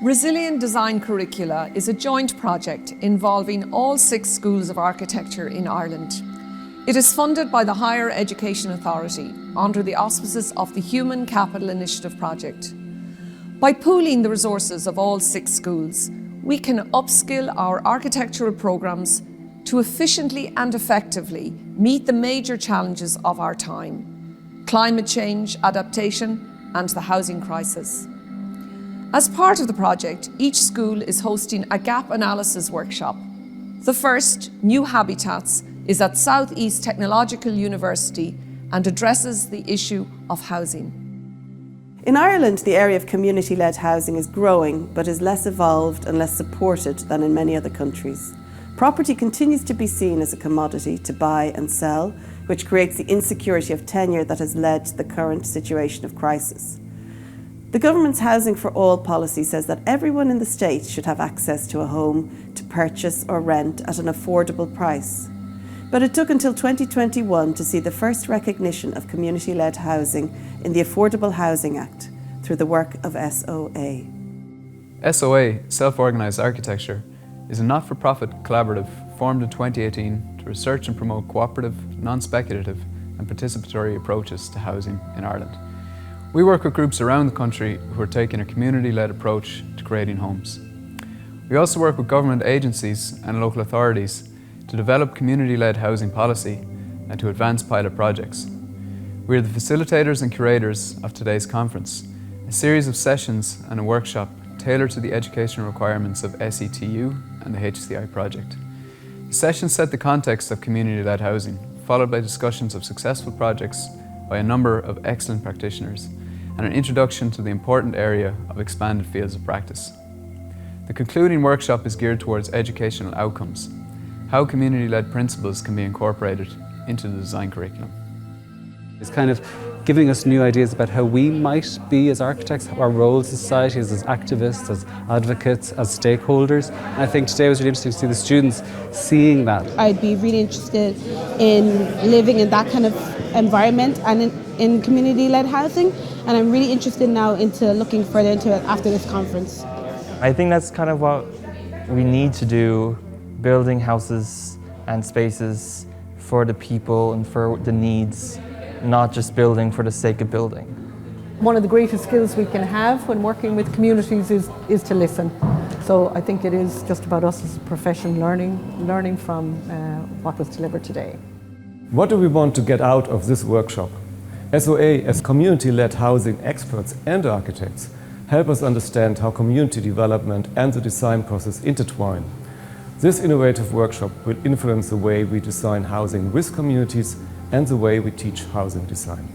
Resilient Design Curricula is a joint project involving all 6 schools of architecture in Ireland. It is funded by the Higher Education Authority under the auspices of the Human Capital Initiative project. By pooling the resources of all 6 schools, we can upskill our architectural programmes to efficiently and effectively meet the major challenges of our time: climate change, adaptation, and the housing crisis. As part of the project, each school is hosting a gap analysis workshop. The first, New Habitats, is at South East Technologicial University and addresses the issue of housing. In Ireland, the area of community-led housing is growing, but is less evolved and less supported than in many other countries. Property continues to be seen as a commodity to buy and sell, which creates the insecurity of tenure that has led to the current situation of crisis. The government's Housing for All policy says that everyone in the state should have access to a home to purchase or rent at an affordable price. But it took until 2021 to see the first recognition of community-led housing in the Affordable Housing Act through the work of SOA. SOA, Self-Organised Architecture, is a not-for-profit collaborative formed in 2018 to research and promote cooperative, non-speculative and participatory approaches to housing in Ireland. We work with groups around the country who are taking a community-led approach to creating homes. We also work with government agencies and local authorities to develop community-led housing policy and to advance pilot projects. We are the facilitators and curators of today's conference, a series of sessions and a workshop tailored to the educational requirements of SETU and the HCI project. The sessions set the context of community-led housing, followed by discussions of successful projects by a number of excellent practitioners, and an introduction to the important area of expanded fields of practice. The concluding workshop is geared towards educational outcomes, how community-led principles can be incorporated into the design curriculum. It's kind of giving us new ideas about how we might be as architects, our roles in society as activists, as advocates, as stakeholders. And I think today was really interesting to see the students seeing that. I'd be really interested in living in that kind of environment and in community-led housing, and I'm really interested now into looking further into it after this conference. I think that's kind of what we need to do, building houses and spaces for the people and for the needs, not just building for the sake of building. One of the greatest skills we can have when working with communities is to listen. So I think it is just about us as a profession learning from what was delivered today. What do we want to get out of this workshop? SOA, as community-led housing experts and architects, help us understand how community development and the design process intertwine. This innovative workshop will influence the way we design housing with communities and the way we teach housing design.